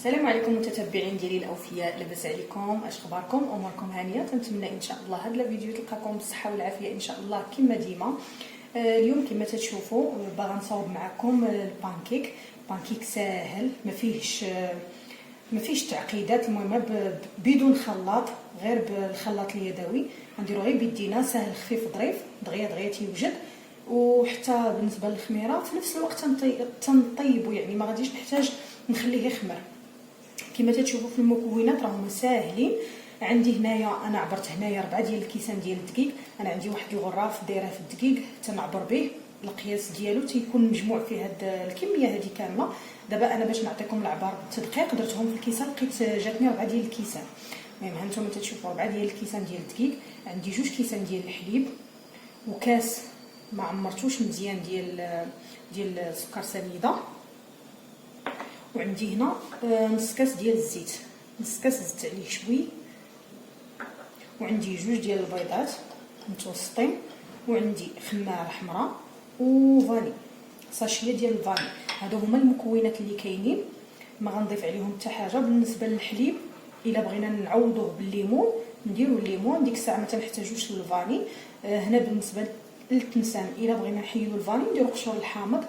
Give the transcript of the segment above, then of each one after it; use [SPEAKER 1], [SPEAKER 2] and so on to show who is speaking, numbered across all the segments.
[SPEAKER 1] السلام عليكم متتبعين ديالي الاوفياء، لاباس عليكم؟ اش اخباركم؟ اموركم هانيه؟ تنتمنى ان شاء الله هذا الفيديو تلقاكم بالصحه والعافيه ان شاء الله كما ديما. اليوم كما تشوفوا باغا نصاوب معكم البانكيك ساهل، ما فيهش تعقيدات. المهم بدون خلاط، غير بالخلاط اليدوي غنديرو غير بيدينا، ساهل خفيف ظريف، دغيا تيوجد. وحتى بالنسبه للخميره في نفس الوقت تنطيبو، يعني ما غاديش نحتاج نخليه يخمر. كما تشوفوا في المكونات راهم ساهلين. عندي هنايا انا عبرت هنايا 4 ديال الكيسان ديال الدقيق. انا عندي واحد الغراف دايره في الدقيق تنعبر به، القياس ديالو تيكون مجموع في هاد الكميه هذه كامله. دابا انا باش نعطيكم العبار بالتدقيق درتهم في الكيسان، لقيت جاتني 4 ديال الكيسان. المهم هانتوما تشوفوا 4 ديال الكيسان ديال الدقيق. عندي 2 كيسان ديال الحليب، وكاس ما عمرتوش مزيان ديال السكر سنيده، وعندي هنا نص كاس ديال الزيت، نص كاس زدت عليه شوي، وعندي 2 ديال البيضات متوسطين، وعندي خماره حمراء وفاني، ساشيه ديال الفاني. هادو هما المكونات اللي كاينين، ما غنضيف عليهم حتى حاجه. بالنسبه للحليب الا بغينا نعوضوه بالليمون نديرو الليمون، ديك الساعه ما تنحتاجوش للفاني. هنا بالنسبه للتنسان الا بغينا نحيدو الفاني نديرو قشور الحامض.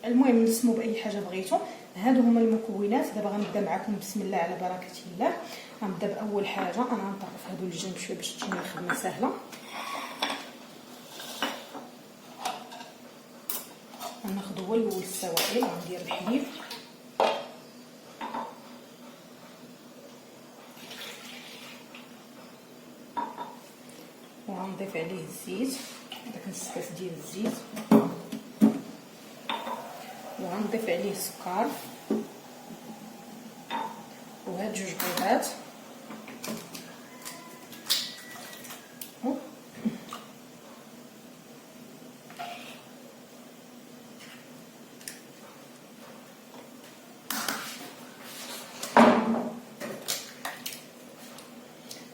[SPEAKER 1] المهم نسمو باي حاجه بغيتو. هادو هما المكونات. دابا غنبدا معكم بسم الله على بركه الله. غنبدا باول حاجه، انا غنطرف هادو الجنب شويه باش تجينا الخدمه سهله. غناخذ هو الاول السوائل، غندير الحليب وغنضيف عليه الزيت، داك نص كاس ديال الزيت، وغنضيف عليه السكر وهاد 2 بيضات،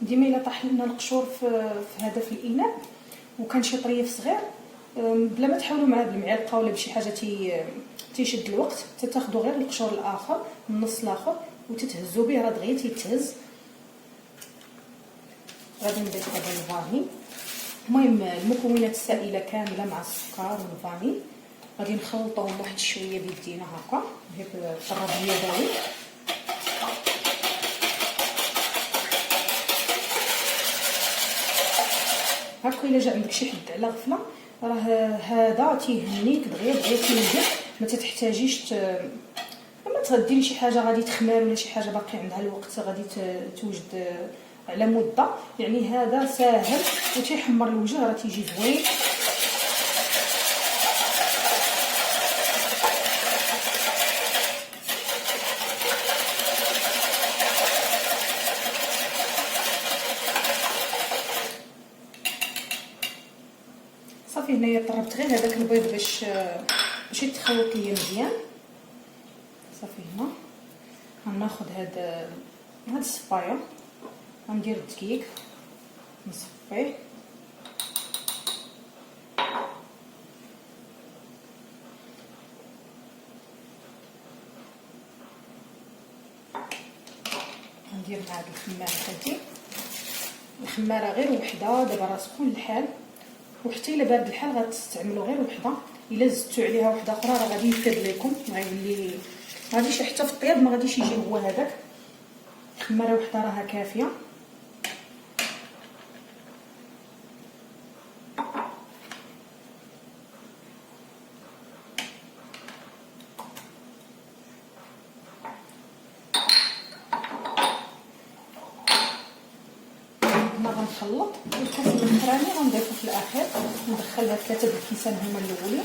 [SPEAKER 1] ديما الا طاح لنا القشور في هذا في الاناء وكان شي طريف صغير، بلا ما تحاولوا معاه بالمعلقه ولا بشي حاجه تيشد الوقت، تاخذوا غير القشور الاخر النص الاخر وتتهزوا به، راه دغيا تيتهز. غادي نضيف هذا الفاني. المهم المكونات السائله كامله مع السكر والفاني غادي نخلطوهم واحد شويه بيدينا هكا هيك بالطراب اليدوي. هاكا الا جا عندك شي حد على غفله راه هذا تيهنيك دغيا تينجح، ما تحتاجيش لما تغديري شي حاجه غادي تخمر ولا شي حاجه باقي عندها الوقت غادي توجد على مده. يعني هذا ساهل وتيحمر الوجه، راه تيجي زوين. صافي هنايا طربت غير هذاك البيض باش يتخلط ليا مزيان. صافي هنا غناخذ هاد الصفايه، غندير الدقيق نصفيه، غندير مع هاد الخماره هادي. الخماره غير وحده، دابا راه سخون الحال، وحتى الا بارد الحال غتستعملوا غير وحده. الا زدتوا عليها وحده اخرى راه غادي يفيض لكم، غيولي ما غاديش حتى في الطياب ما غاديش يجي هو هذاك. خماره وحده راها كافيه. غنخلط الكاس الاخراني غنضيفو في الاخير، ندخلها 3 الكيسان هما الاولين.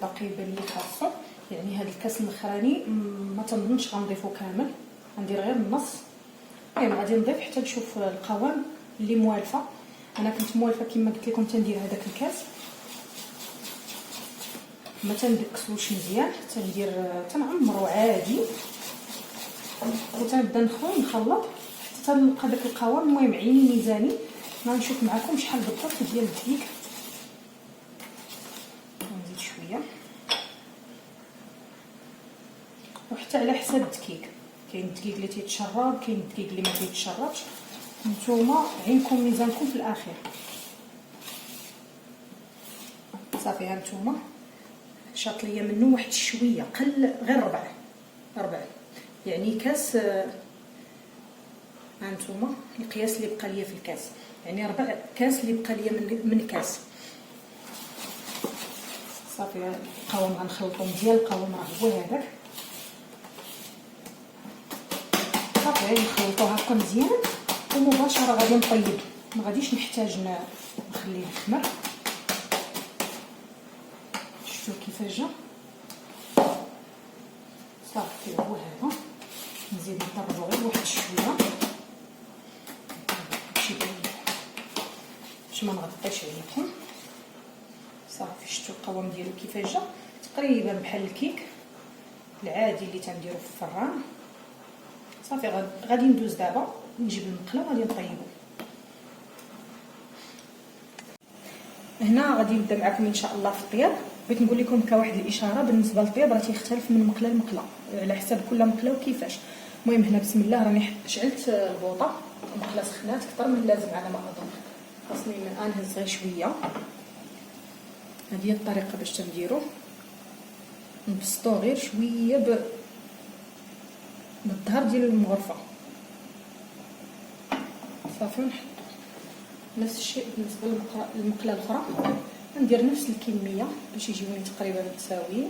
[SPEAKER 1] باقي يبان لي خاصو، يعني هذا الكاس الاخراني ما تنظنش غنضيفو كامل، غندير غير النص. المهم غادي نضيف حتى نشوف القوام اللي موالفه. انا كنت موالفه كما قلت لكم تندير هذاك الكاس، ما تندكسلوش مزيان، تنعمرو عادي وتنبدا نخلط حتى تلقى داك القوام. المهم عيني ميزاني، غنشوف معكم شحال بالضبط ديال الدقيق. نزيد شويه وحتى على حساب الدقيق، كاين الدقيق اللي تيتشرب، كاين الدقيق اللي ما تيتشربش، نتوما عينكم ميزانكم في الاخير. صافي هانتوما شاط ليا منه واحد شويه، قل غير ربع يعني كاس. هانتوما القياس اللي بقى ليا في الكاس، يعني ربع كاس اللي بقى ليا من كاس. صافي القوام غنخلطو مزيان، القوام راه هو هذاك. صافي نخلطو هكا مزيان ومباشره غادي نطيب، ما غاديش نحتاج نخليه يخمر. شفتوا كيفاش جا؟ صافي هو هذا. نزيد نضربو غير واحد شويه باش ما نغطيش عليكم. صافي شفتوا القوام ديالو كيفاش جا؟ تقريبا بحال الكيك العادي اللي تنديرو في الفران. صافي غادي ندوز دابا نجيب المقله وغادي نطيبو. هنا غادي نبدا معكم ان شاء الله في الطياب. بغيت نقول لكم كواحد الاشاره بالنسبه للطياب، راه تيختلف من مقله لمقله على حسب كل مقله وكيفاش. المهم هنا بسم الله راني شعلت البوطه، المقله سخنات اكثر من اللازم على ما اظن، خاصني نهز غير شويه. هذه هي الطريقه باش تنديرو، نبسطو غير شويه بالظهر ديال المغرفه. صافي نحط نفس الشيء بالنسبه للمقله الاخرى، ندير نفس الكميه باش يجيوني تقريبا متساويين.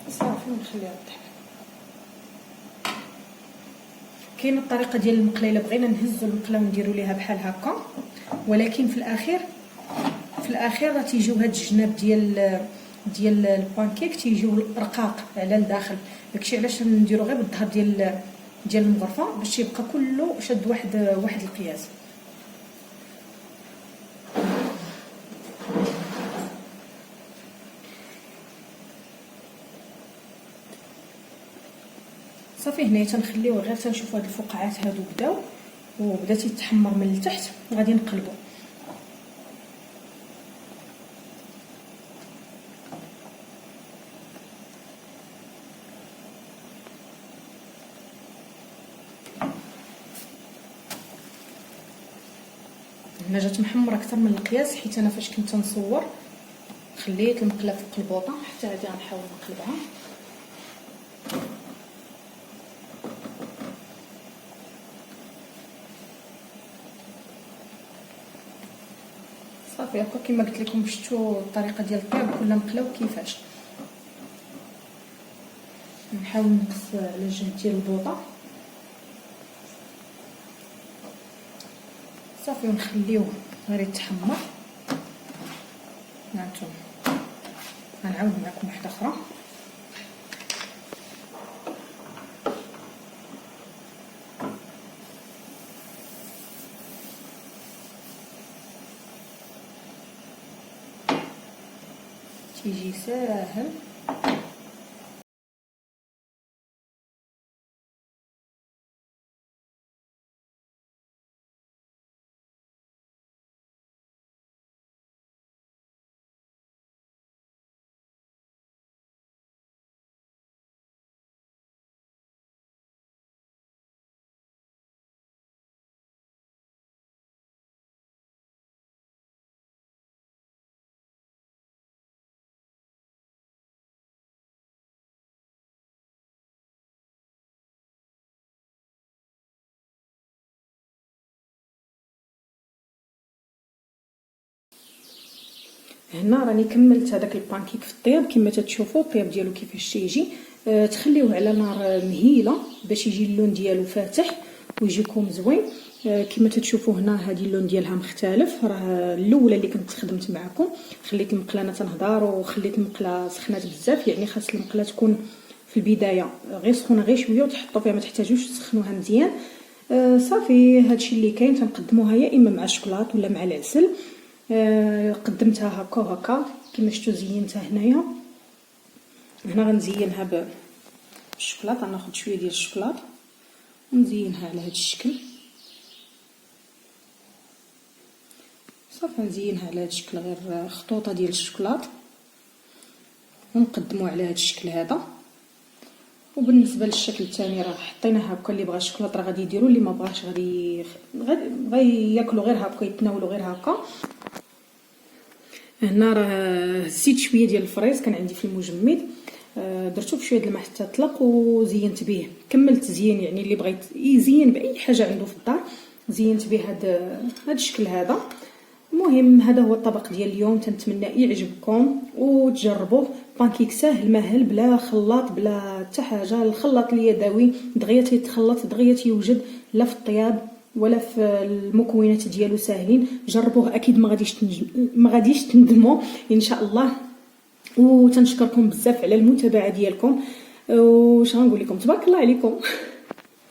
[SPEAKER 1] صافي ونخليها تطيب. كاينه الطريقه ديال المقله الا بغينا نهزوا المقله ونديروا ليها بحال هكا، ولكن في الاخير راه تيجيو هاد الجناب ديال البانكيك تيجيو رقاق على الداخل. داكشي علاش نديرو غير بالظهر ديال المغرفه باش يبقى كله شد واحد القياس. صافي هنايا تنخليوه غير تنشوفوا هاد الفقاعات هادو بداو وبدا تيتحمر من التحت، وغادي نقلبو. هنا جات محمره اكثر من القياس، حيت انا فاش كنت نصور خليت المقله فوق البوطه، حتى هذه غنحاول نقلبها. صافي هكا كما قلت لكم شفتوا الطريقه ديال الطياب كل مقله وكيفاش. نحاول نقص على الجنب ديال البوطه. صافي ونخليوه غير يتحمر. هانتوما غنعاود معكم واحده اخرى. تيجي ساهل. هنا راني كملت هذاك البانكيك في الطياب كما تتشوفوا الطياب ديالو كيفاش تيجي. تخليوه على نار مهيله باش يجي اللون ديالو فاتح ويجيكم زوين. كما تتشوفوا هنا هذه اللون ديالها مختلف. راه الاولى اللي كنت خدمت معكم خليت المقله انا تنهضر وخليت المقله سخنات بزاف، يعني خاص المقله تكون في البدايه غير سخونه غير شويه وتحطوا فيها، ما تحتاجوش تسخنوها مزيان. صافي هادشي اللي كاين. تنقدموها يا اما مع الشوكولات ولا مع العسل. قدمتها هكا وهكا كما شفتوا زينتها هنايا. هنا غنزينها بالشوكولات، غناخذ شويه ديال الشوكولات ونزينها على هذا الشكل. صافي نزينها على هذا الشكل، غير خطوطه ديال الشوكولات ونقدموه على هذا الشكل هذا. وبالنسبه للشكل الثاني راه حطينا هكا، اللي بغى الشوكولات راه غادي يديروا، اللي ما بغاش غادي ياكلوا غير هكا، يتناولوا غير هكا. هنا راه زيت شويه ديال الفريز كان عندي في المجمد، درتو بشويه د الماء حتى طلق وزينت به. كملت تزيين، يعني اللي بغيت يزين باي حاجه عنده في الدار زينت به هذا الشكل هذا. المهم هذا هو الطبق ديال اليوم، تنتمنى يعجبكم وتجربوه. بانكيك ساهل ماهل بلا خلاط بلا حتى حاجه. الخلاط اليدوي دغيا تيتخلط دغيا تيوجد، لا في الطياب ولا في المكونات ديالو ساهلين. جربوه اكيد ما غاديش تندموا ان شاء الله. وتنشكركم بزاف على المتابعه ديالكم، وش غنقول لكم، تبارك الله عليكم.